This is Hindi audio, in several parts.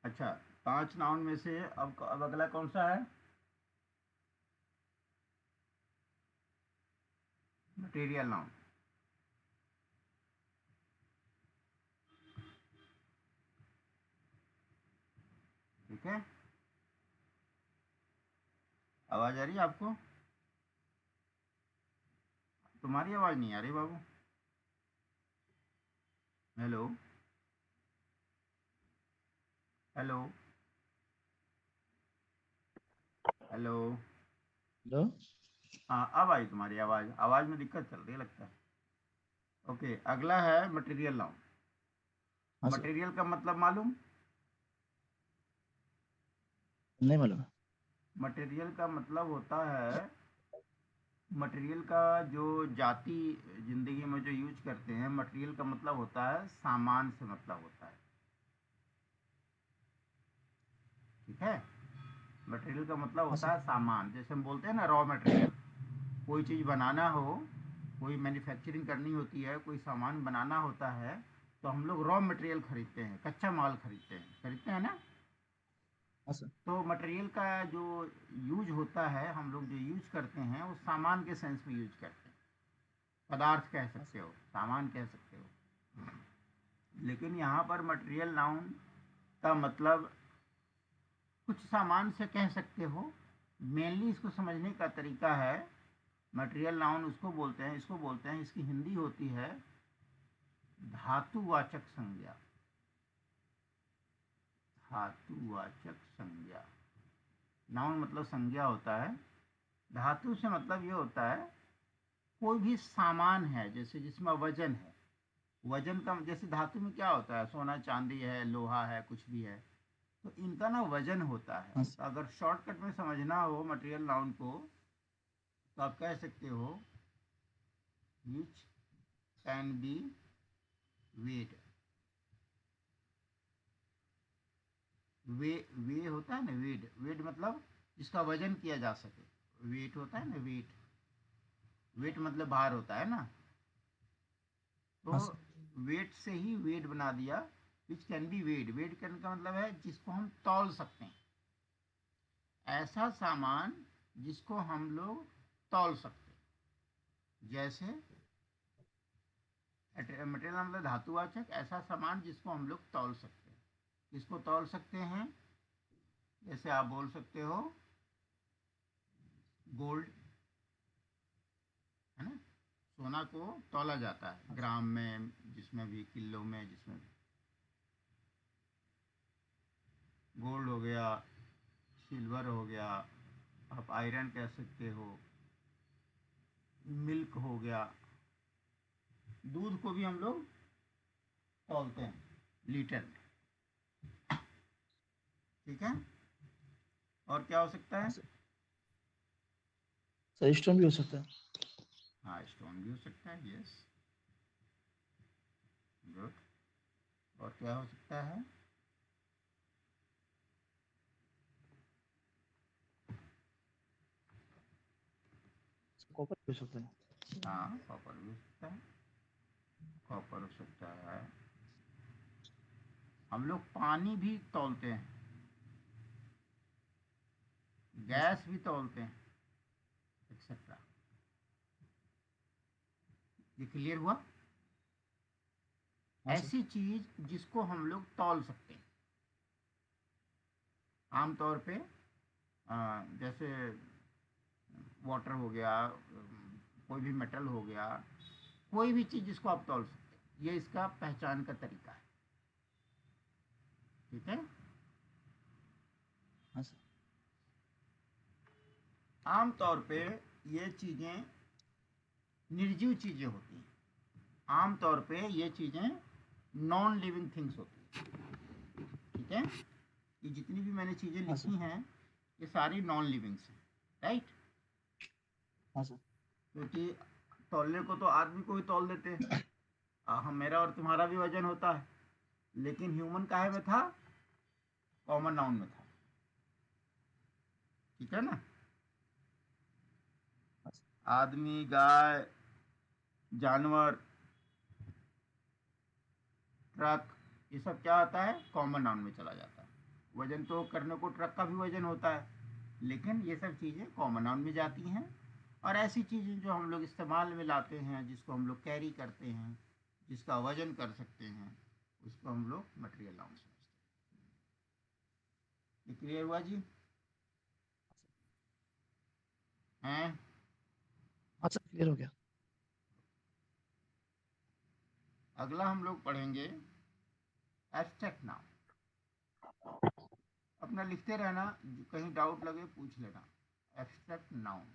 अच्छा, 5 नाउन में से अब अगला कौन सा है? Material noun. ठीक है, आवाज आ रही है आपको? तुम्हारी आवाज नहीं आ रही बाबू। Hello, hello, hello. हेलो। हाँ, अब आई तुम्हारी आवाज। आवाज में दिक्कत चल रही है लगता है। ओके, अगला है मटेरियल नाउन। हाँ सर। मटेरियल का मतलब मालूम? नहीं मालूम। मटेरियल का मतलब होता है, मटेरियल का जो जाति जिंदगी में जो यूज करते हैं, मटेरियल का मतलब होता है सामान से मतलब होता है। ठीक है, मटेरियल का मतलब हाँ होता सर। है सामान। जैसे हम बोलते हैं ना रॉ मटेरियल, कोई चीज़ बनाना हो, कोई मैन्युफैक्चरिंग करनी होती है, कोई सामान बनाना होता है, तो हम लोग रॉ मटेरियल खरीदते हैं, कच्चा माल खरीदते हैं ना। हाँ सर। तो मटेरियल का जो यूज होता है, हम लोग जो यूज करते हैं, वो सामान के सेंस में यूज करते हैं। पदार्थ कह हाँ सकते सर। हो, सामान कह सकते हो। लेकिन यहाँ पर मटेरियल नाउन का मतलब कुछ सामान से कह सकते हो। मेनली इसको समझने का तरीका है, मटेरियल नाउन उसको बोलते हैं, इसको बोलते हैं, इसकी हिंदी होती है धातुवाचक संज्ञा। धातुवाचक संज्ञा। नाउन मतलब संज्ञा होता है, धातु से मतलब ये होता है कोई भी सामान है, जैसे जिसमें वजन है। वजन का जैसे धातु में क्या होता है, सोना चांदी है, लोहा है, कुछ भी है, तो इनका ना वजन होता है। हाँ सर। तो अगर शॉर्टकट में समझना हो मटेरियल नाउन को, तो आप कह सकते हो विच कैन बी वेट। वे होता है ना, वेट। वेट मतलब जिसका वजन किया जा सके, वेट होता है ना, वेट। वेट मतलब भार होता है ना। तो हाँ सर। वेट से ही वेट बना दिया। Which can be wait, wait करने का मतलब है जिसको हम तौल सकते हैं, ऐसा सामान जिसको हम लोग तौल सकते हैं। जैसे मटेरियल मतलब धातुवाचक, ऐसा सामान जिसको हम लोग तौल सकते हैं। किसको तौल सकते हैं? जैसे आप बोल सकते हो गोल्ड, है ना। सोना को तौला जाता है हाँ सर। ग्राम में, जिसमें भी, किलो में, जिसमें भी। गोल्ड हो गया, सिल्वर हो गया, आप आयरन कह सकते हो, मिल्क हो गया। दूध को भी हम लोग तौलते हैं लीटर में। ठीक है, और क्या हो सकता हाँ है? सर। सर स्टोन भी हो सकता है। हाँ, स्टोन भी हो सकता है, यस, गुड। और क्या हो सकता है? कॉपर भी हो सकता है। हाँ, कॉपर भी हो सकता है, कॉपर हो सकता है। हम लोग पानी भी तौलते हैं, हाँ सर। गैस भी तौलते हैं, एक्सेट्रा। ये क्लियर हुआ? हाँ सर। ऐसी चीज जिसको हम लोग तौल सकते हैं। आमतौर पे जैसे वाटर हो गया, कोई भी मेटल हो गया, कोई भी चीज जिसको आप तौल सकते हैं, ये इसका पहचान का तरीका है। ठीक है, हाँ सर। आमतौर पे ये चीजें निर्जीव चीजें होती हैं। आमतौर पे ये चीजें नॉन लिविंग थिंग्स होती हैं। ठीक है, ये जितनी भी मैंने चीजें हाँ सर। लिखी हैं, ये सारी नॉन लिविंग्स हैं, राइट। हाँ सर। क्योंकि तौलने को तो आदमी को ही तौल देते हैं। हम, मेरा और तुम्हारा भी वजन होता है, लेकिन ह्यूमन काहे में था? कॉमन नाउन में था। ठीक है ना। हाँ सर। आदमी, गाय, जानवर, ट्रक, ये सब क्या आता है? कॉमन नाउन में चला जाता है। वजन तो करने को ट्रक का भी वजन होता है, लेकिन ये सब चीज़ें कॉमन नाउन में जाती हैं। और ऐसी चीज़ें जो हम लोग इस्तेमाल में लाते हैं, जिसको हम लोग कैरी करते हैं, जिसका वजन कर सकते हैं, उसको हम लोग मटेरियल नाउन समझते हैं। ये क्लियर हुआ जी? हैं? हाँ सर, क्लियर हो गया। अगला हम लोग पढ़ेंगे एब्स्ट्रैक्ट नाउन। अपना लिखते रहना, कहीं डाउट लगे पूछ लेना। एब्स्ट्रैक्ट नाउन,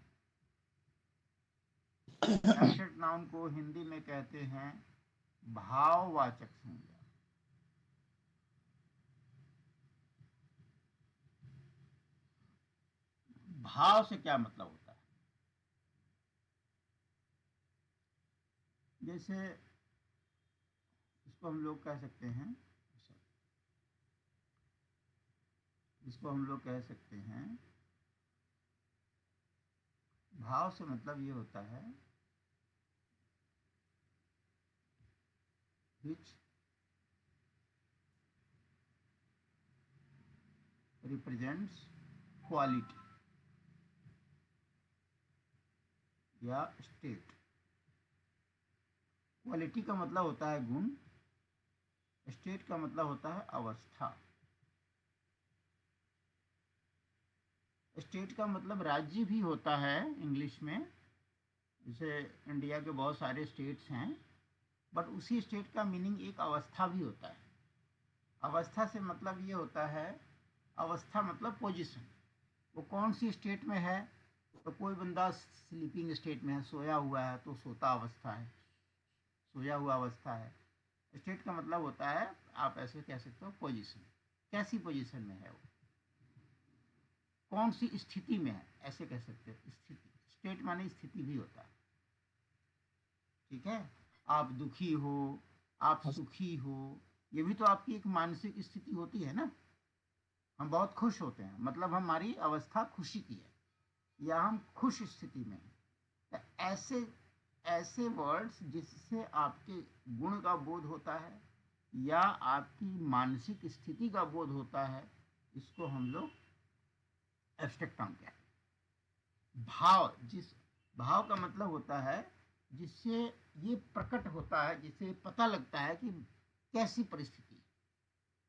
एब्स्ट्रैक्ट नाउन को हिंदी में कहते हैं भाववाचक संज्ञा। भाव से क्या मतलब होता है? जैसे इसको हम लोग कह सकते हैं, इसको हम लोग कह सकते हैं, भाव से मतलब ये होता है which represents क्वालिटी या स्टेट। क्वालिटी का मतलब होता है गुण, स्टेट का मतलब होता है अवस्था। स्टेट का मतलब राज्य भी होता है इंग्लिश में, जैसे इंडिया के बहुत सारे स्टेट्स हैं, बट उसी स्टेट का मीनिंग एक अवस्था भी होता है। अवस्था से मतलब ये होता है, अवस्था मतलब पोजीशन, वो कौन सी स्टेट में है। तो कोई बंदा स्लीपिंग स्टेट में है, सोया हुआ है, तो सोता अवस्था है, सोया हुआ अवस्था है। स्टेट का मतलब होता है, आप ऐसे कह सकते हो, पोजीशन, कैसी पोजीशन में है वो, कौन सी स्थिति में है, ऐसे कह सकते हो स्थिति। स्टेट माने स्थिति भी होता है, ठीक है। आप दुखी हो, आप हाँ सुखी हो, ये भी तो आपकी एक मानसिक स्थिति होती है ना। हम बहुत खुश होते हैं, मतलब हमारी अवस्था खुशी की है, या हम खुश स्थिति में हैं। तो ऐसे ऐसे वर्ड्स जिससे आपके गुण का बोध होता है या आपकी मानसिक स्थिति का बोध होता है, इसको हम लोग एब्स्ट्रैक्ट नाउन कहते हैं। भाव, जिस भाव का मतलब होता है जिससे ये प्रकट होता है, जिससे पता लगता है कि कैसी परिस्थिति है,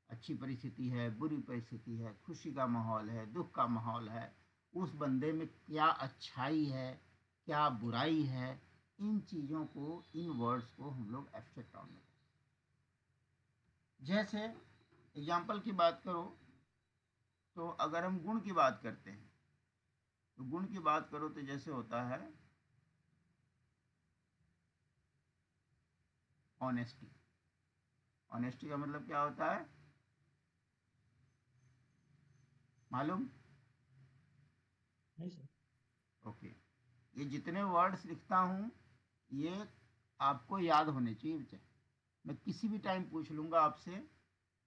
अच्छी परिस्थिति है, बुरी परिस्थिति है, खुशी का माहौल है, दुख का माहौल है, उस बंदे में क्या अच्छाई है, क्या बुराई है। इन चीज़ों को, इन वर्ड्स को हम लोग एब्स्ट्रैक्ट नाउन में, जैसे एग्जाम्पल की बात करो तो अगर हम गुण की बात करते हैं, तो गुण की बात करो तो जैसे होता है ऑनेस्टी। ऑनेस्टी का मतलब क्या होता है मालूम? नहीं सर। ओके, ये जितने वर्ड्स लिखता हूँ ये आपको याद होने चाहिए बच्चे। मैं किसी भी टाइम पूछ लूँगा आपसे,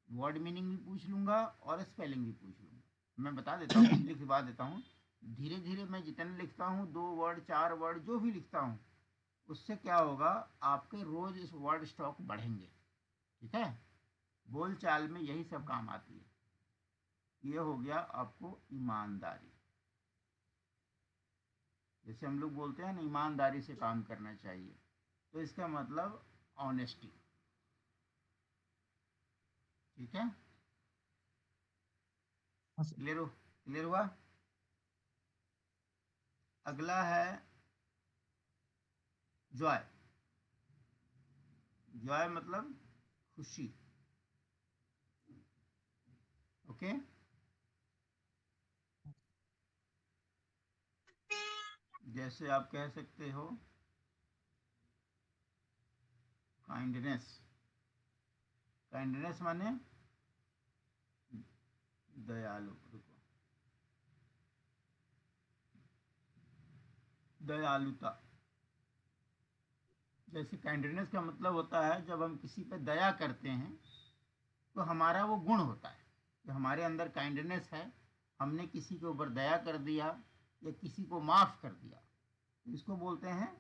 वर्ड मीनिंग भी पूछ लूँगा और स्पेलिंग भी पूछ लूँगा। मैं बता देता हूँ, लिखवा देता हूँ। धीरे धीरे मैं जितने लिखता हूँ, 2 वर्ड 4 वर्ड जो भी लिखता हूँ, उससे क्या होगा, आपके रोज़ इस वर्ड स्टॉक बढ़ेंगे, ठीक है। बोल चाल में यही सब काम आती है। ये हो गया आपको ईमानदारी। जैसे हम लोग बोलते हैं ना, ईमानदारी से काम करना चाहिए, तो इसका मतलब ऑनेस्टी, ठीक है। हाँ सर। क्लियर हुआ? अगला है जॉय। जॉय मतलब खुशी, ओके। जैसे आप कह सकते हो काइंडनेस। काइंडनेस माने दयालु, रुको, दयालुता। जैसे काइंडनेस का मतलब होता है जब हम किसी पे दया करते हैं, तो हमारा वो गुण होता है कि हमारे अंदर काइंडनेस है, हमने किसी के ऊपर दया कर दिया या किसी को माफ़ कर दिया, इसको बोलते हैं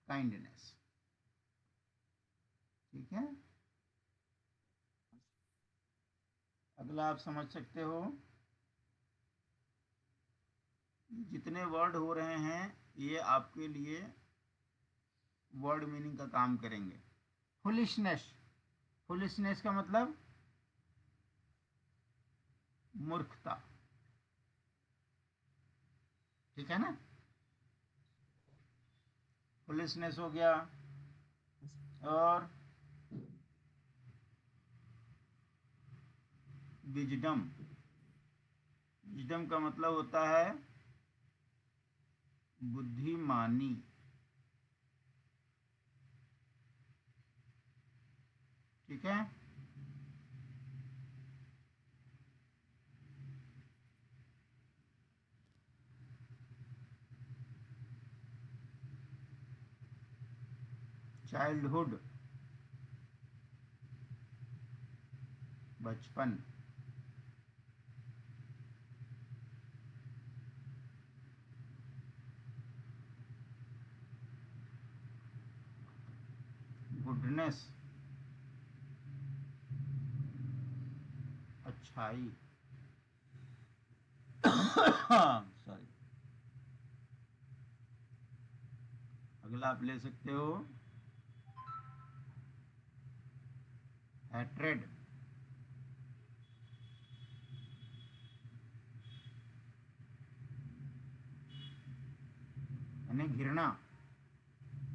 काइंडनेस, ठीक है। अगला आप समझ सकते हो, जितने वर्ड हो रहे हैं ये आपके लिए वर्ड मीनिंग का काम करेंगे। फुलिशनेस, फुलिशनेस का मतलब मूर्खता, ठीक है ना। फुलिशनेस हो गया। और विजडम, विजडम का मतलब होता है बुद्धिमानी, ठीक है। चाइल्डहुड, बचपन। गुडनेस, अच्छाई। सॉरी। अगला आप ले सकते हो हैट्रेड, यानी घृणा।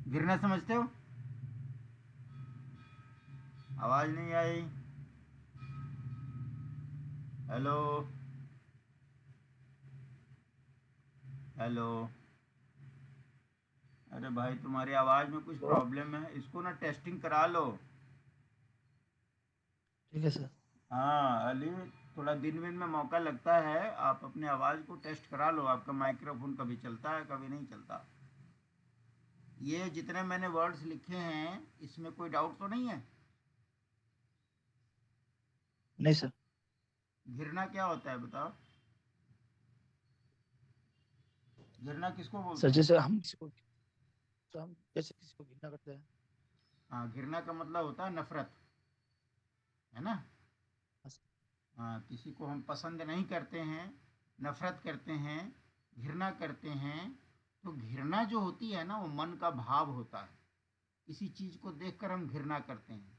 घृणा समझते हो? आवाज नहीं आई। Hello, hello. अरे भाई तुम्हारी आवाज में कुछ तो प्रॉब्लम है, इसको ना टेस्टिंग करा लो। ठीक है सर। हाँ अली, थोड़ा दिन में मौका लगता है, आप अपने आवाज़ को टेस्ट करा लो। आपका माइक्रोफोन कभी चलता है कभी नहीं चलता। ये जितने मैंने वर्ड्स लिखे हैं इसमें कोई डाउट तो नहीं है? नहीं सर। घृणा क्या होता है बताओ? घृणा किसको सर बोलते हैं? जैसे हम किसी को, तो हम जैसे किसी को घृणा करते हैं। हाँ, घृणा का मतलब होता है नफरत, है ना। हाँ सर। हाँ, किसी को हम पसंद नहीं करते हैं, नफरत करते हैं, घृणा करते हैं। तो घृणा जो होती है ना वो मन का भाव होता है। किसी चीज़ को देखकर हम घृणा करते हैं।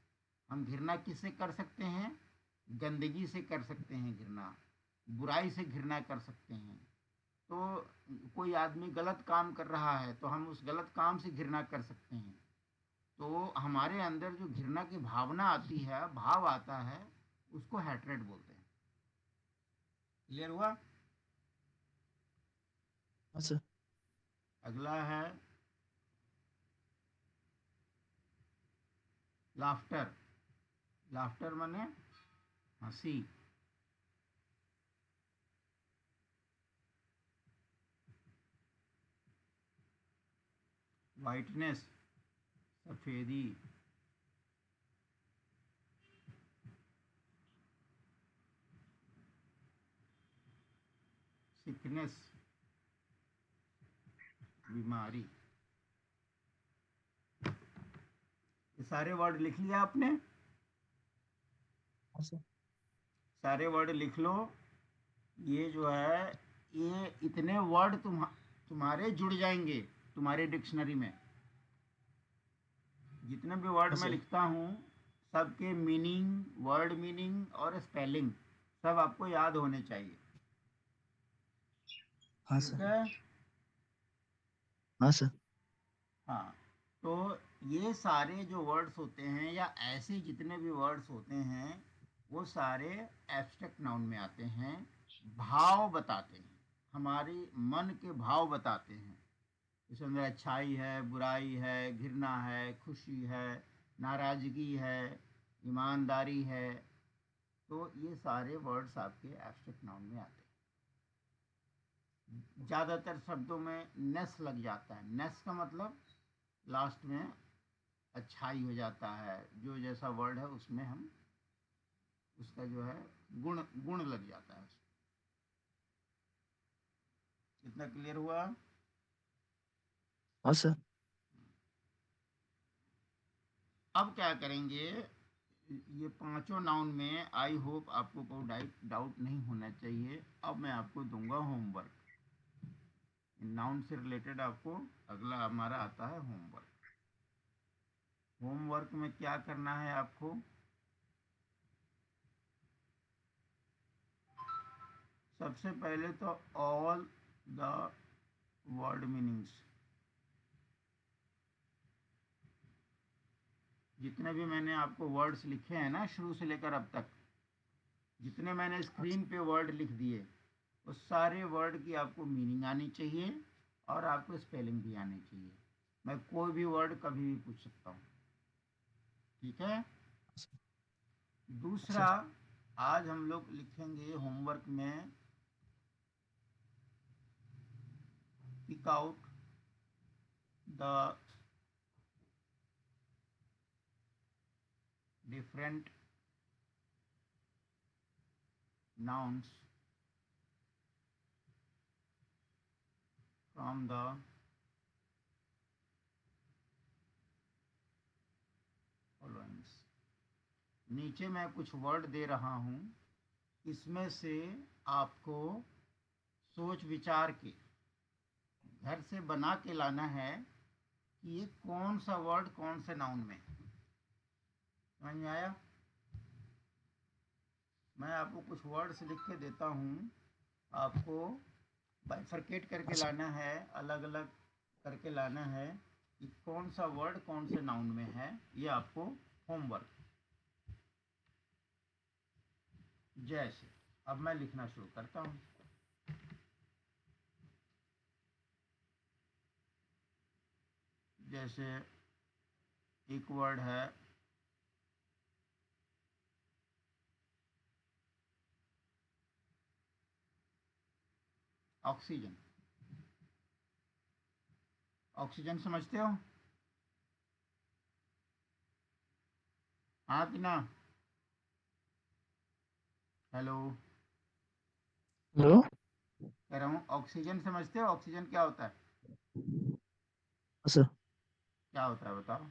हम घृणा किससे कर सकते हैं? गंदगी से कर सकते हैं घृणा, बुराई से घृणा कर सकते हैं। तो कोई आदमी गलत काम कर रहा है तो हम उस गलत काम से घृणा कर सकते हैं। तो हमारे अंदर जो घृणा की भावना आती है, भाव आता है, उसको हैट्रेड बोलते हैं। क्लियर हुआ? हाँ सर। अगला है लाफ्टर। लाफ्टर माने हंसी। वाइटनेस, सफेदी। सिकनेस, बीमारी। ये सारे वर्ड लिख लिया आपने? हाँ सर। सारे वर्ड लिख लो। ये जो है, ये इतने वर्ड तुम्हारे जुड़ जाएंगे तुम्हारे डिक्शनरी में। जितने भी वर्ड हाँ मैं सर। लिखता हूँ सबके मीनिंग, वर्ड मीनिंग और स्पेलिंग सब आपको याद होने चाहिए, हाँ ठीक सर। है। हाँ सर। हाँ, तो ये सारे जो वर्ड्स होते हैं या ऐसे जितने भी वर्ड्स होते हैं वो सारे एब्स्ट्रैक्ट नाउन में आते हैं। भाव बताते हैं, हमारे मन के भाव बताते हैं। इसमें अंदर अच्छाई है, बुराई है, घृणा है, खुशी है, नाराज़गी है, ईमानदारी है। तो ये सारे वर्ड्स आपके एब्स्ट्रैक्ट नाउन में आते हैं। ज़्यादातर शब्दों में नेस लग जाता है। नेस का मतलब लास्ट में अच्छाई हो जाता है, जो जैसा वर्ड है उसमें हम उसका जो है गुण गुण लग जाता है उसमें। कितना क्लियर हुआ? हाँ सर। अब क्या करेंगे, ये पांचों नाउन में आई होप आपको कोई डाउट नहीं होना चाहिए। अब मैं आपको दूंगा होमवर्क। नाउन से रिलेटेड आपको अगला हमारा आता है होमवर्क। होमवर्क में क्या करना है आपको? सबसे पहले तो ऑल द वर्ड मीनिंग्स, जितने भी मैंने आपको वर्ड्स लिखे हैं ना शुरू से लेकर अब तक, जितने मैंने हाँ स्क्रीन सर। पे वर्ड लिख दिए, उस सारे वर्ड की आपको मीनिंग आनी चाहिए और आपको स्पेलिंग भी आनी चाहिए। मैं कोई भी वर्ड कभी भी पूछ सकता हूँ, ठीक है? हाँ सर। हाँ दूसरा, सर। आज हम लोग लिखेंगे होमवर्क में pick out the different nouns from the followings। नीचे मैं कुछ वर्ड दे रहा हूँ, इसमें से आपको सोच विचार के घर से बना के लाना है कि ये कौन सा वर्ड कौन से नाउन में है। समझ में आया? मैं आपको कुछ वर्ड्स लिख के देता हूँ, आपको बाइफरकेट करके हाँ सर। लाना है, अलग अलग करके लाना है कि कौन सा वर्ड कौन से नाउन में है। ये आपको होमवर्क। जैसे अब मैं लिखना शुरू करता हूँ। जैसे एक वर्ड है ऑक्सीजन। ऑक्सीजन समझते हो? हाँ कि ना? Hello, hello. कह रहा हूँ ऑक्सीजन समझते हो? ऑक्सीजन क्या होता है? हाँ सर। क्या होता है बताओ।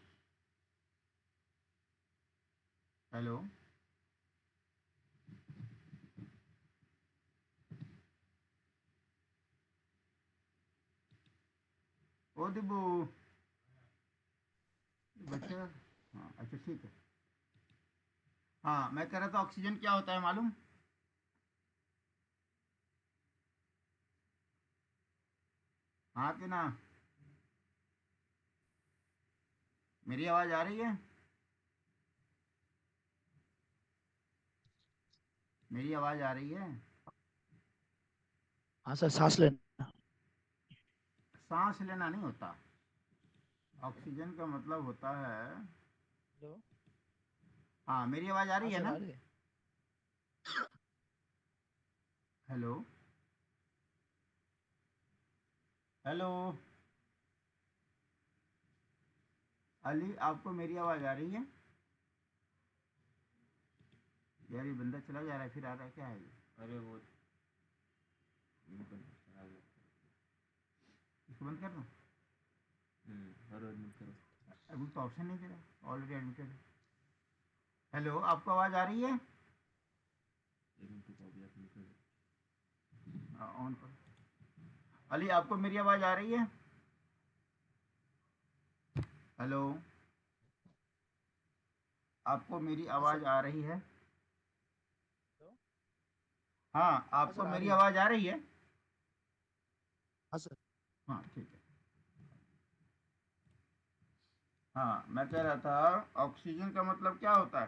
हेलो, ओ दिब्बू, बच्चे। हाँ अच्छा ठीक है। हाँ मैं कह रहा था ऑक्सीजन क्या होता है मालूम? हाँ कि ना? मेरी आवाज़ आ रही है? मेरी आवाज़ आ रही है? हाँ सर, सांस लेना। सांस लेना नहीं होता। ऑक्सीजन का मतलब होता है। हेलो। हाँ मेरी आवाज़ आ हाँ रही है सर, ना? आ रही है। हेलो, हेलो, अली आपको मेरी आवाज़ आ रही है? यार ये बंदा चला जा रहा है फिर आ रहा है, क्या है ये? अरे वो इसको बंद कर दो। हर एडमिट करो। अभी तो ऑप्शन नहीं दे रहा, ऑलरेडी एडमिटेड है। हेलो, आपको आवाज़ आ रही है? ऑन करो। अली आपको मेरी आवाज़ आ रही है? हेलो, आपको मेरी हाँ सर। आवाज़ आ रही है? हेलो। हाँ हाँ आपको सर, आ मेरी रही है। आवाज़ आ रही है? हाँ सर। हाँ ठीक है। हाँ मैं कह रहा था ऑक्सीजन का मतलब क्या होता है?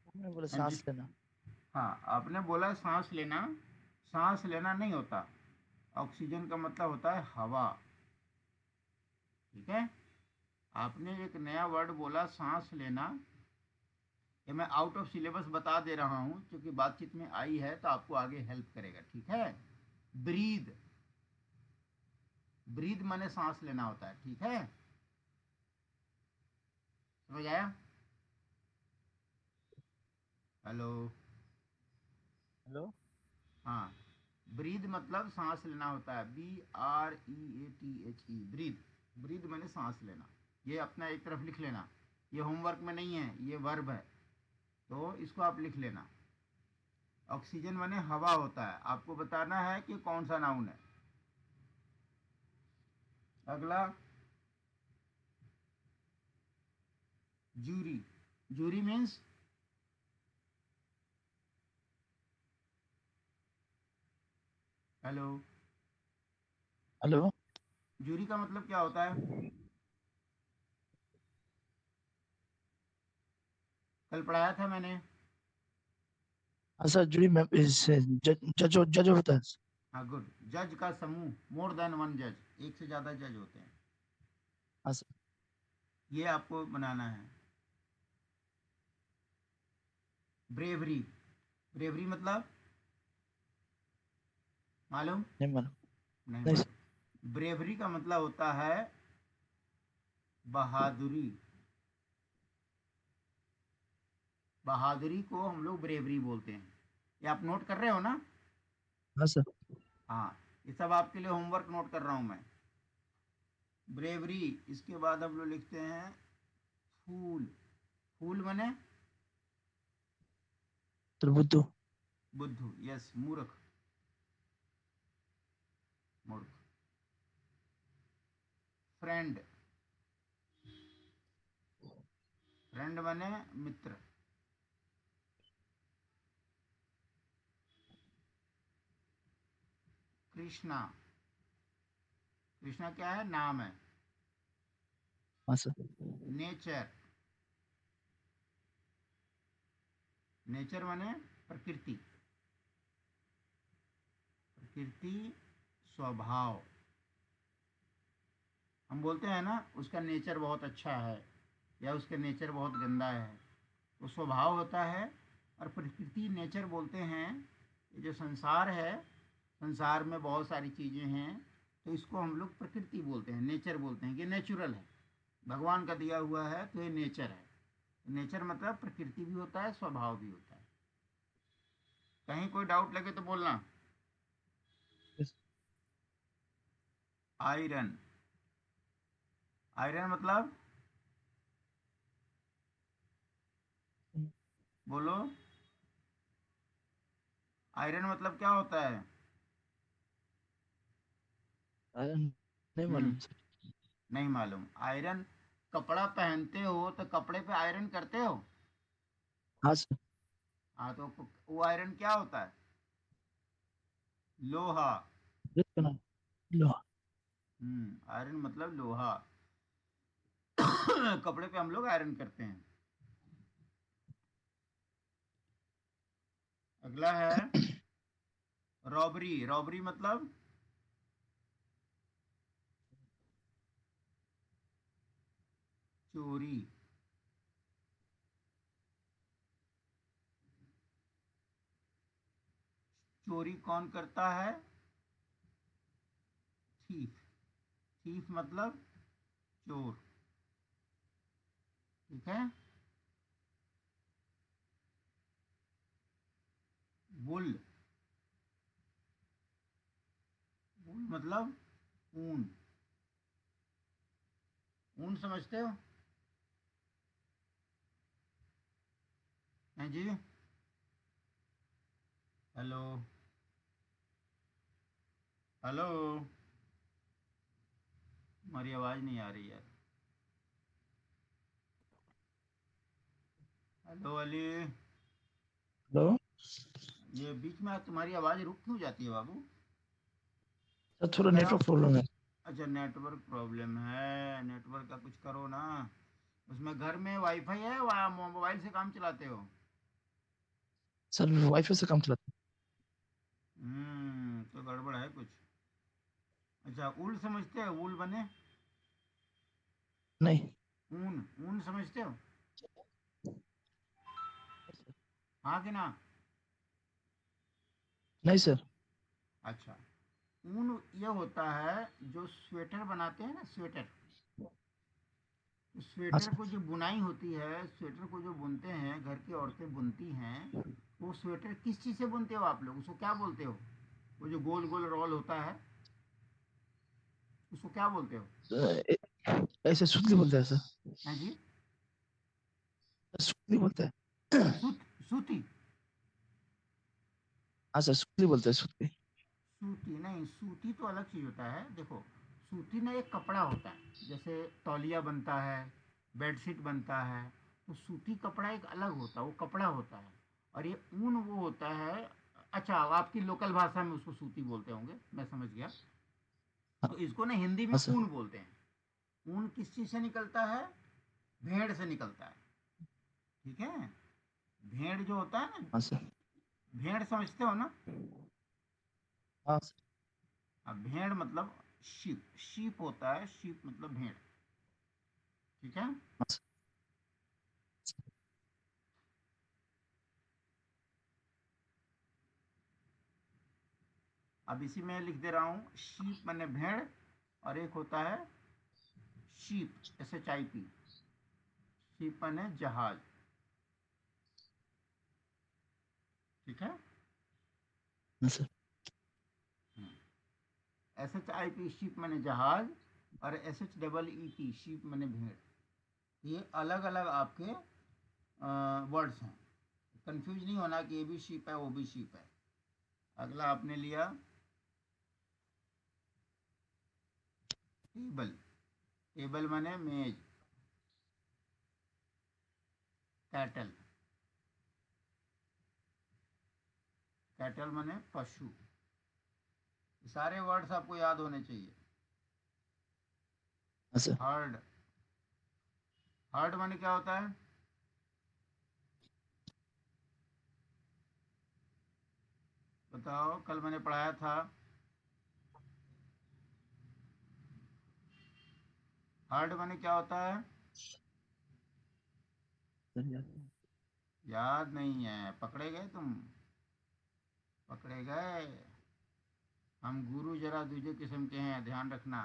आपने बोला हाँ, जिस सांस लेना। हाँ आपने बोला सांस लेना। सांस लेना नहीं होता। ऑक्सीजन का मतलब होता है हवा। ठीक है? आपने एक नया वर्ड बोला सांस लेना। ये मैं आउट ऑफ सिलेबस बता दे रहा हूँ क्योंकि बातचीत में आई है तो आपको आगे हेल्प करेगा, ठीक है? ब्रीद, ब्रीद माने सांस लेना होता है, ठीक है? समझ आया? हेलो। हेलो। हाँ, ब्रीद मतलब सांस लेना होता है, BREATHE, ब्रीद। ब्रीद मैंने सांस लेना। ये अपना एक तरफ लिख लेना, ये होमवर्क में नहीं है, ये वर्ब है, तो इसको आप लिख लेना। ऑक्सीजन माने हवा होता है, आपको बताना है कि कौन सा नाउन है। अगला jury. Jury means hello, hello. Jury का मतलब क्या होता है? कल पढ़ाया था मैंने। हाँ सर, जूरी में जज जज जज होता है। हाँ गुड। जज का समूह, मोर देन वन जज, एक से ज़्यादा जज होते हैं, हाँ सर। ये आपको बनाना है। ब्रेवरी। ब्रेवरी मतलब मालूम? नहीं मालूम। नहीं नहीं सर। मालूम। ब्रेवरी का मतलब होता है बहादुरी। बहादुरी को हम लोग ब्रेवरी बोलते हैं। ये आप नोट कर रहे हो ना? हाँ सर। हाँ, ये सब आपके लिए होमवर्क नोट कर रहा हूँ मैं। ब्रेवरी। इसके बाद हम लोग लिखते हैं फूल। फूल मने सर बुद्धू। बुद्धू, यस, मूर्ख। मूर्ख। फ्रेंड। फ्रेंड मने मित्र। कृष्णा। कृष्णा क्या है? नाम है। हाँ सर। नेचर। नेचर माने प्रकृति। प्रकृति, स्वभाव। हम बोलते हैं ना उसका नेचर बहुत अच्छा है या उसका नेचर बहुत गंदा है, तो स्वभाव होता है। और प्रकृति, नेचर बोलते हैं ये जो संसार है, संसार में बहुत सारी चीज़ें हैं, तो इसको हम लोग प्रकृति बोलते हैं, नेचर बोलते हैं कि नेचुरल है, भगवान का दिया हुआ है, तो ये नेचर है। नेचर मतलब प्रकृति भी होता है, स्वभाव भी होता है। कहीं कोई डाउट लगे तो बोलना। Yes. आयरन। आयरन मतलब बोलो। आयरन मतलब क्या होता है? नहीं हम्म, मालूम सर। नहीं मालूम। आयरन, कपड़ा पहनते हो तो कपड़े पे आयरन करते हो। हाँ सर। हाँ, तो वो आयरन क्या होता है? लोहा। ब्रेथ का नाम लोहा। आयरन मतलब लोहा। कपड़े पे हम लोग आयरन करते हैं। अगला है रॉबरी। रॉबरी मतलब चोरी। चोरी कौन करता है? थीफ। थीफ मतलब चोर। ठीक है। वुल। वुल मतलब ऊन। ऊन समझते हो? हैं जी? हेलो, हेलो, हमारी आवाज़ नहीं आ रही यार। हेलो अली। हेलो ये बीच में तुम्हारी आवाज़ रुक क्यों जाती है बाबू? सर, थोड़ा अगर नेटवर्क आप, प्रॉब्लम है। अच्छा नेटवर्क प्रॉब्लम है, नेटवर्क का कुछ करो ना। उसमें घर में वाईफाई है, मोबाइल से काम चलाते हो? सर वाईफाई से काम चलाता तो गड़बड़ है कुछ। अच्छा, उल समझते हो? उल बने हूँ। नहीं। ऊन। ऊन समझते हो? नहीं सर। हाँ कि ना? नहीं सर। अच्छा, ऊन ये होता है जो स्वेटर बनाते हैं ना, स्वेटर। तो हाँ स्वेटर सर। को जो बुनाई होती है, स्वेटर को जो बुनते हैं, घर की औरतें बुनती हैं, वो स्वेटर किस चीज़ से बुनते हो आप लोग? उसको क्या बोलते हो? वो जो गोल गोल रोल होता है, उसको क्या बोलते हो? ऐसे सुतली बोलते हैं सर। हैं जी? सुतली बोलते हैं। सूती? हाँ सर, सुतली बोलते हैं, सुतली। सूती नहीं, सूती तो अलग चीज़ होता है। देखो, सूती ना एक कपड़ा होता है, जैसे तौलिया बनता है, बेडशीट बनता है, तो सूती कपड़ा एक अलग होता है, वो कपड़ा होता है। और ये ऊन वो होता है। अच्छा, आपकी लोकल भाषा में उसको सूती बोलते होंगे, मैं समझ गया। हाँ। तो इसको ना हिंदी में हाँ सर। ऊन बोलते हैं। ऊन किस चीज़ से निकलता है? भेड़ से निकलता है। ठीक है? भेड़ जो होता है ना, हाँ सर। भेड़ समझते हो ना? हाँ सर। अब भेड़ मतलब शीप, शीप होता है, शीप मतलब भेड़। ठीक है? हाँ सर। अब इसी में लिख दे रहा हूँ, शीप माने भेड़, और एक होता है शीप, SHIP। शीप माने जहाज। ठीक है? हाँ सर। SHIP शीप माने जहाज, और SHEEP शीप माने भेड़। ये अलग अलग आपके वर्ड्स हैं। कंफ्यूज नहीं होना कि ये भी शीप है वो भी शीप है। अगला आपने लिया टेबल। टेबल माने मेज। कैटल। कैटल माने पशु। सारे वर्ड्स आपको याद होने चाहिए। हाँ सर। हर्ड। हर्ड माने क्या होता है? बताओ, कल मैंने पढ़ाया था। हर्ड माने क्या होता है? सर याद। याद नहीं है? पकड़े गए तुम, पकड़े गए। हम गुरु जरा दूसरे किस्म के हैं, ध्यान रखना।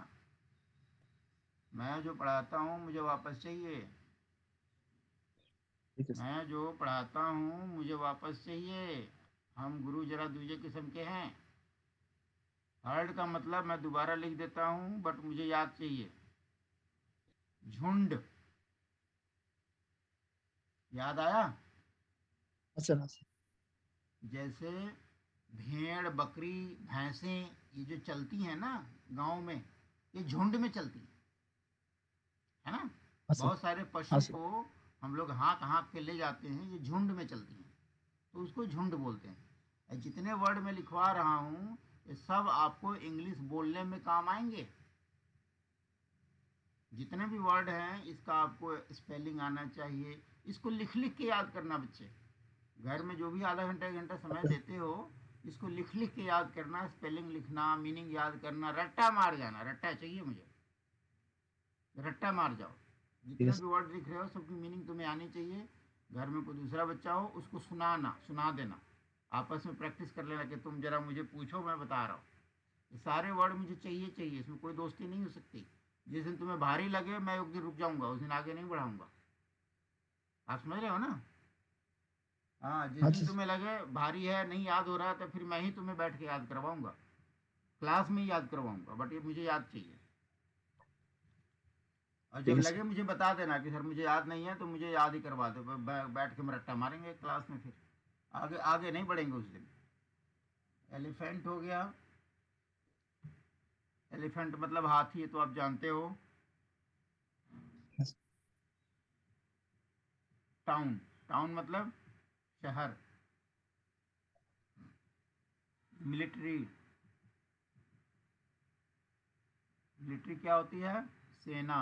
मैं जो पढ़ाता हूँ मुझे वापस चाहिए। ठीक है सर। मैं जो पढ़ाता हूँ मुझे वापस चाहिए। हम गुरु जरा दूसरे किस्म के हैं। हर्ड का मतलब मैं दोबारा लिख देता हूँ, बट मुझे याद चाहिए। झुंड। याद आया? हाँ सर। हाँ सर। जैसे भेड़, बकरी, भैंसें, ये जो चलती हैं ना गांव में, ये झुंड में चलती है ना। हाँ सर। बहुत सारे हाँ पशु सर। को हम लोग हाँक हाँक के ले जाते हैं, ये झुंड में चलती हैं, तो उसको झुंड बोलते हैं। और जितने वर्ड मैं लिखवा रहा हूँ, ये सब आपको इंग्लिश बोलने में काम आएंगे। जितने भी वर्ड हैं इसका आपको स्पेलिंग आना चाहिए। इसको लिख लिख के याद करना बच्चे। घर में जो भी आधा घंटा एक घंटा समय अच्छा। देते हो, इसको लिख लिख के याद करना, स्पेलिंग लिखना, मीनिंग याद करना, रट्टा मार जाना। रट्टा चाहिए मुझे, रट्टा मार जाओ। ठीक है जितने सर। भी वर्ड लिख रहे हो सबकी मीनिंग तुम्हें आनी चाहिए। घर में कोई दूसरा बच्चा हो उसको सुनाना, सुना देना। आपस में प्रैक्टिस कर लेना कि तुम जरा मुझे पूछो, मैं बता रहा हूँ। ये सारे वर्ड मुझे चाहिए चाहिए, इसमें कोई दोस्ती नहीं हो सकती। जिस दिन तुम्हें भारी लगे मैं एक दिन रुक जाऊंगा, उस दिन आगे नहीं बढ़ाऊंगा। आप समझ रहे हो ना? हाँ, जिस हाँ दिन जी सर। तुम्हें लगे भारी है, नहीं याद हो रहा, तो फिर मैं ही तुम्हें बैठ के याद करवाऊंगा। क्लास में ही याद करवाऊंगा, बट ये मुझे याद चाहिए। और ठीक जब है लगे सर। मुझे बता देना कि सर मुझे याद नहीं है, तो मुझे याद ही करवा दो। बैठ के हम रट्टा मारेंगे क्लास में, फिर आगे आगे नहीं बढ़ेंगे उस दिन। एलिफेंट हो गया। एलिफेंट मतलब हाथी, है तो आप जानते हो। हाँ सर। टाउन। टाउन मतलब शहर। मिलिट्री। मिलिट्री क्या होती है? सेना।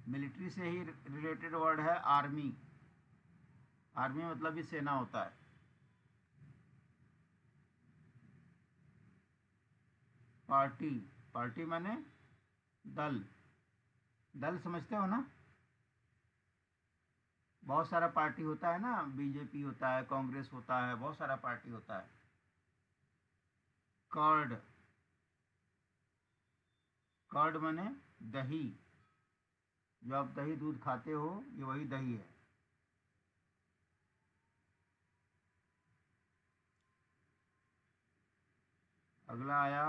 मिलिट्री से ही रिलेटेड वर्ड है आर्मी। आर्मी मतलब भी सेना होता है। पार्टी। पार्टी माने दल। दल समझते हो ना? बहुत सारा पार्टी होता है ना, बीजेपी होता है, कांग्रेस होता है, बहुत सारा पार्टी होता है। कर्ड। कर्ड माने दही। जो आप दही दूध खाते हो, ये वही दही है। अगला आया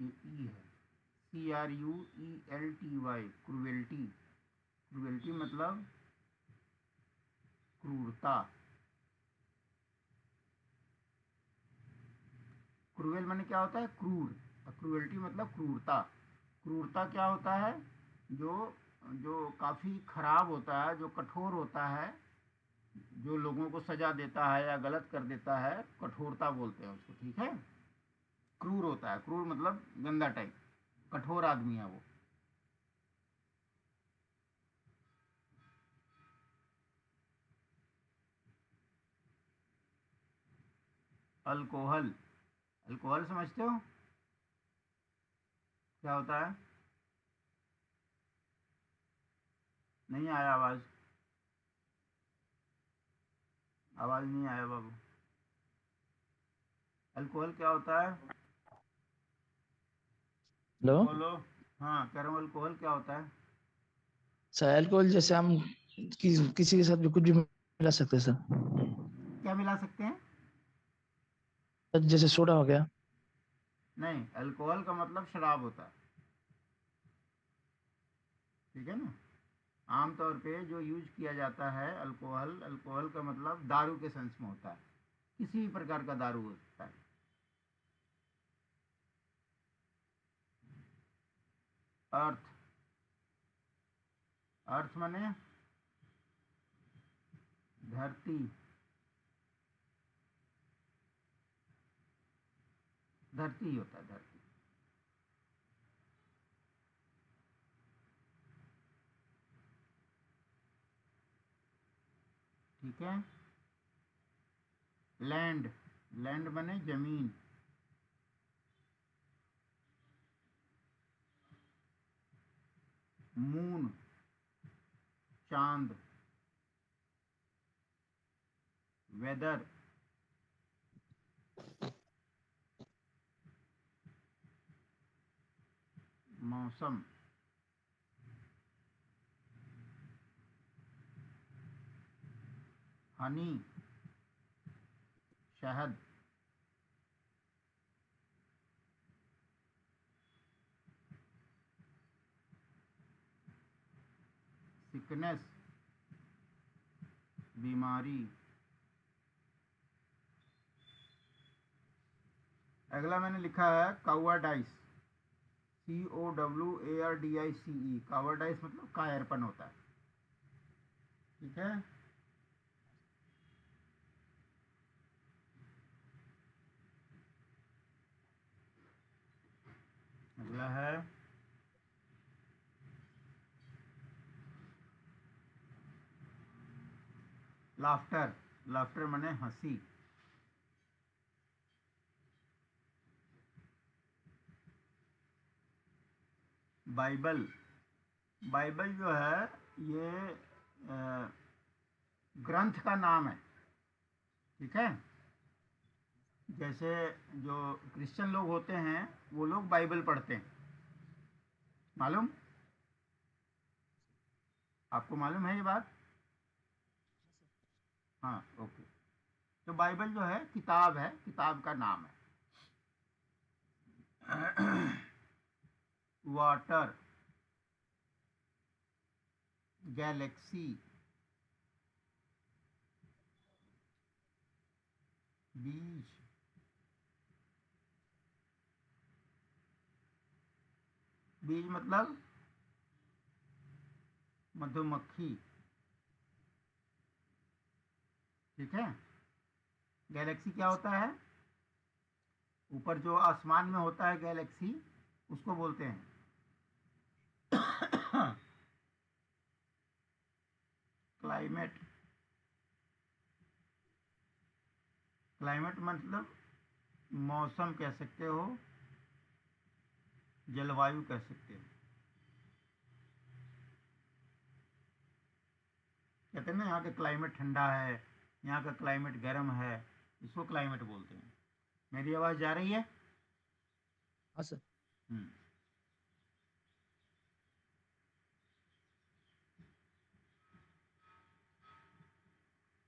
ये ई है, CRUELTY, क्रूएल्टी। क्रूएल्टी मतलब क्रूरता। क्रूएल माने क्या होता है? क्रूर। और क्रूएल्टी मतलब क्रूरता। क्रूरता क्या होता है? जो जो काफ़ी खराब होता है, जो कठोर होता है, जो लोगों को सजा देता है या गलत कर देता है, कठोरता बोलते हैं उसको। ठीक है, क्रूर होता है। क्रूर मतलब गंदा टाइप, कठोर आदमी है वो। अल्कोहल, अल्कोहल समझते हो क्या होता है? नहीं आया आवाज़, आवाज़ नहीं आया बाबू। अल्कोहल क्या होता है? हेलो बोलो। हाँ, कह रहा हूँ अल्कोहल क्या होता है? सर, अल्कोहल जैसे हम किसी के साथ भी कुछ भी मिला सकते हैं सर। क्या मिला सकते हैं? जैसे सोडा हो गया। नहीं, अल्कोहल का मतलब शराब होता है। ठीक है ना? आमतौर पे जो यूज किया जाता है अल्कोहल, अल्कोहल का मतलब दारू के सेंस में होता है। किसी भी प्रकार का दारू हो सकता है। अर्थ, अर्थ माने धरती। धरती ही होता है, धरती। ठीक है। लैंड, लैंड माने जमीन। मून, चांद। वेदर, मौसम। हनी, शहद। सिकनेस, बीमारी। अगला मैंने लिखा है कावर्डाइस, COWARDICE। कावर्डाइस मतलब कायरपन होता है। ठीक है। अगला है लाफ्टर। लाफ्टर माने हंसी। बाइबल, बाइबल जो है ये ग्रंथ का नाम है। ठीक है। जैसे जो क्रिश्चियन लोग होते हैं वो लोग बाइबल पढ़ते हैं, मालूम? आपको मालूम है ये बात? हाँ, ओके। तो बाइबल जो है किताब है, किताब का नाम है। वाटर, गैलेक्सी, बीज। बीज मतलब मधुमक्खी। ठीक है। गैलेक्सी क्या होता है? ऊपर जो आसमान में होता है गैलेक्सी, उसको बोलते हैं। क्लाइमेट, क्लाइमेट मतलब मौसम कह सकते हो, जलवायु कह सकते हो। कहते हैं ना यहाँ का क्लाइमेट ठंडा है, यहाँ का क्लाइमेट गर्म है, इसको क्लाइमेट बोलते हैं। मेरी आवाज़ जा रही है? हाँ सर। हम्म।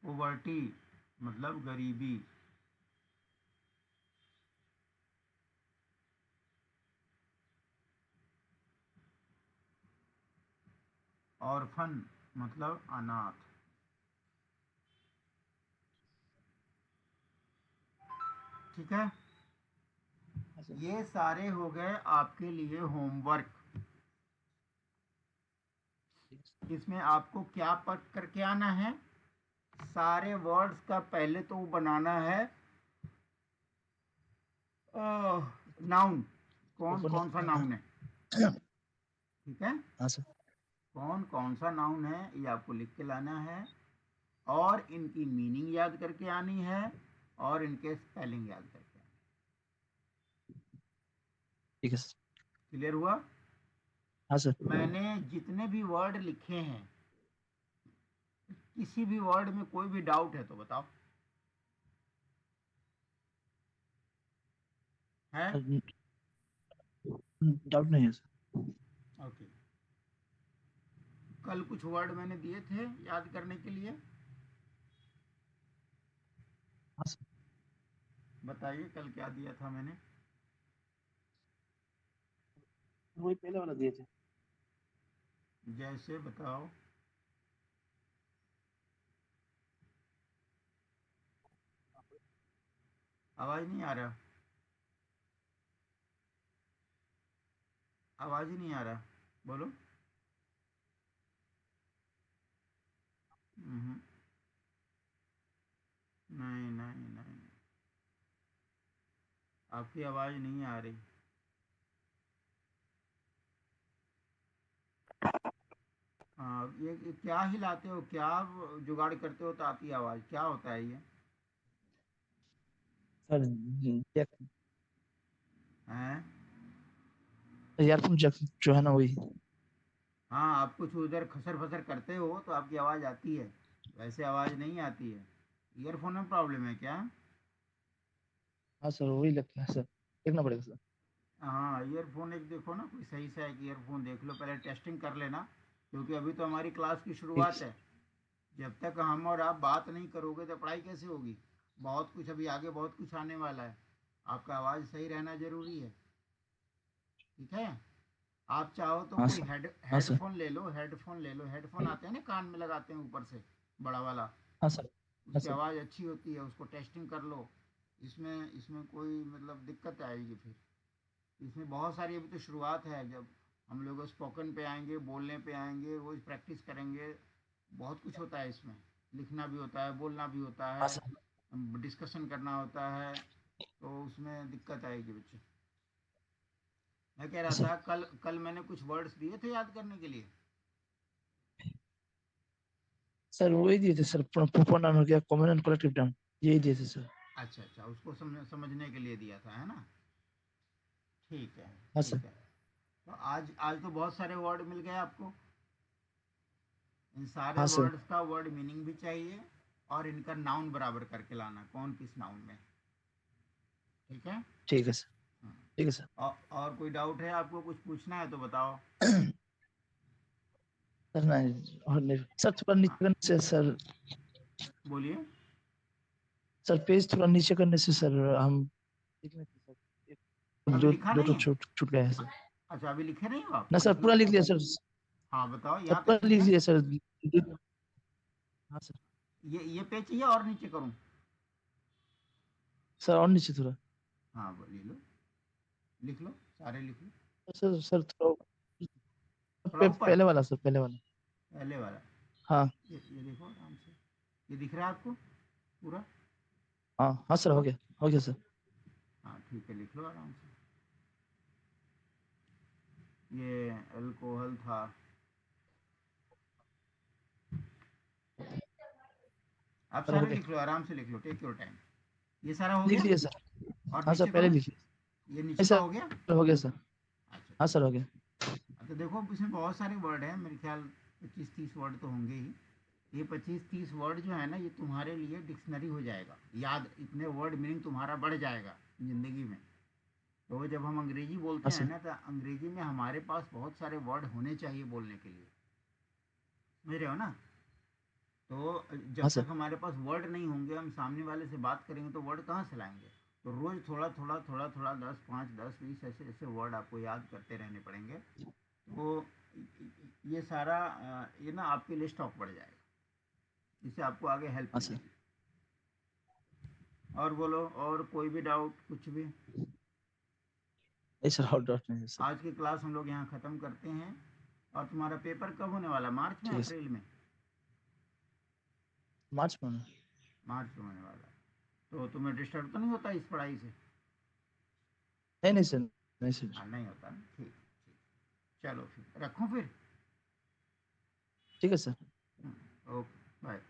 पोवर्टी मतलब गरीबी। ऑर्फन मतलब अनाथ। ठीक है, हाँ सर। ये सारे हो गए आपके लिए होमवर्क। ठीक है सर। इसमें आपको क्या पढ़ करके आना है, सारे वर्ड्स का पहले तो वो बनाना है नाउन, कौन ऊपर कौन सा हाँ। नाउन है। ठीक है, हाँ सर। कौन कौन सा नाउन है ये आपको लिख के लाना है, और इनकी मीनिंग याद करके आनी है, और इनके स्पेलिंग याद करके आनी ठीक है सर। है। क्लियर हुआ? हाँ सर। मैंने जितने भी वर्ड लिखे हैं, किसी भी वर्ड में कोई भी डाउट है तो बताओ। है? डाउट नहीं है सर। ओके। कल कुछ वर्ड मैंने दिए थे याद करने के लिए, हाँ सर। बताइए कल क्या दिया था मैंने। वही पहले वाला दिए थे। जैसे बताओ। आवाज नहीं आ रहा, आवाज ही नहीं आ रहा, बोलो। हम्म, नहीं नहीं नहीं, आपकी आवाज नहीं आ रही। हाँ, ये क्या हिलाते हो, क्या जुगाड़ करते हो तो आती है आवाज, क्या होता है ये? सर जैक, हैं? ईयरफोन जैक जो है ना वही। हाँ, आप कुछ उधर खसर फसर करते हो तो आपकी आवाज आती है, वैसे आवाज नहीं आती है। ईयरफोन में प्रॉब्लम है क्या? हाँ सर वही लगता है सर, देखना पड़ेगा सर। हाँ, ईयरफोन एक देखो ना, कोई सही सा एक ईयरफोन देख लो, पहले टेस्टिंग कर लेना, क्योंकि अभी तो हमारी क्लास की ठीक शुरुआत है है। जब तक हम और आप बात नहीं करोगे तो पढ़ाई कैसे होगी? बहुत कुछ अभी आगे, बहुत कुछ आने वाला है, आपका आवाज़ सही रहना ज़रूरी है। ठीक है, आप चाहो तो हाँ कोई सर। हाँ सर। हेडफोन ले लो, हेडफोन ले लो, हेडफोन आते हैं ना कान में लगाते हैं ऊपर से, बड़ा वाला, हाँ सर। हाँ उसकी सर। आवाज़ अच्छी होती है, उसको टेस्टिंग कर लो। इसमें इसमें कोई मतलब दिक्कत आएगी फिर, इसमें बहुत सारी, अभी तो शुरुआत है, जब हम लोग स्पोकन पे आएंगे, बोलने पे आएंगे, रोज़ प्रैक्टिस करेंगे, बहुत कुछ होता है इसमें, लिखना भी होता है, बोलना भी होता हाँ है, सर। डिस्कशन करना होता है, तो उसमें दिक्कत आएगी बच्चे। मैं कह हाँ रहा सर। था कल कल मैंने कुछ वर्ड्स दिए थे याद करने के लिए। सर वही दिए थे सर, प्रोपर नाउन हो गया, कॉमन एंड कलेक्टिव नाउन, यही दिए थे सर। अच्छा अच्छा, उसको समझने के लिए दिया था, है ना? ठीक है, हाँ सर। ठीक है। तो आज आज तो बहुत सारे वर्ड मिल गए आपको, इन सारे हाँ सर। वर्ड्स का वर्ड मीनिंग भी चाहिए, और इनका नाउन बराबर करके लाना, कौन किस नाउन में। ठीक है। ठीक है सर। हाँ। ठीक है सर। और कोई डाउट है आपको, कुछ पूछना है तो बताओ। सर नहीं, और नहीं सर, थोड़ा हाँ, नीचे करने से सर, बोलिए। सर पेज थोड़ा नीचे करने से सर हम लिख लेते सर, एक अभी दो लिखा दो नहीं तो है? छूट छूट गया है सर। अच्छा, अभी लिखे नहीं हो आप, ना सर लिख लो। पूरा लिख लिया सर। हाँ, बताओ, सर यहाँ पूरा तक लिख चाहिए? लिया सर। हाँ सर। ये पेज चाहिए और नीचे करूँ? सर और नीचे थोड़ा। हाँ, ले लो, लिख लो, सारे लिख लो। सर सर थोड़ा थोड़ा ऊपर, पहले वाला सर, पहले वाला। पहले वाला। हाँ। ये देखो आराम से, ये दिख रहा है आपको पूरा? हाँ हाँ सर, हो गया सर। हाँ ठीक है, लिख लो आराम से। ये अल्कोहल था। आप सर हो सारे गया। लिख लो, आराम से लिख लो, टेक योर टाइम। ये सारा हो लिख गया? लिया सर। और हाँ सर नीचे पहले करूँ? लिख लिया। ये नहीं नीचे का सर, हो गया? हो गया सर। अच्छा हाँ अच्छा। सर हो गया। तो देखो, इसमें बहुत सारे वर्ड हैं, मेरे ख्याल 25-30 वर्ड तो होंगे ही। ये 25-30 वर्ड जो है ना, ये तुम्हारे लिए डिक्शनरी हो जाएगा, याद, इतने वर्ड मीनिंग तुम्हारा बढ़ जाएगा ज़िंदगी में। तो जब हम अंग्रेजी बोलते हाँ हैं सर। ना, तो अंग्रेजी में हमारे पास बहुत सारे वर्ड होने चाहिए बोलने के लिए, समझ रहे हो ना? तो हाँ जब सर। तक हमारे पास वर्ड नहीं होंगे, हम सामने वाले से बात करेंगे तो वर्ड कहाँ से लाएंगे? तो रोज़ थोड़ा थोड़ा थोड़ा थोड़ा 10, 5, 10, 20 ऐसे ऐसे वर्ड आपको याद करते रहने पड़ेंगे। तो ये सारा ये ना आपके लिए स्टॉक बढ़ जाएगा, इससे आपको आगे हेल्प हाँ सर। मिलेगी। और बोलो, और कोई भी डाउट कुछ भी? नहीं सर, और डाउट नहीं है सर। आज की क्लास हम लोग यहाँ ख़त्म करते हैं। और तुम्हारा पेपर कब होने वाला, मार्च में ठीक है सर, अप्रैल में? मार्च में। मार्च में होने वाला है। तो तुम्हें डिस्टर्ब तो नहीं होता इस पढ़ाई से? नहीं नहीं सर, नहीं सर। हाँ, नहीं होता ना, ठीक ठीक। चलो फिर रखूँ फिर। ठीक है सर। Okay, bye.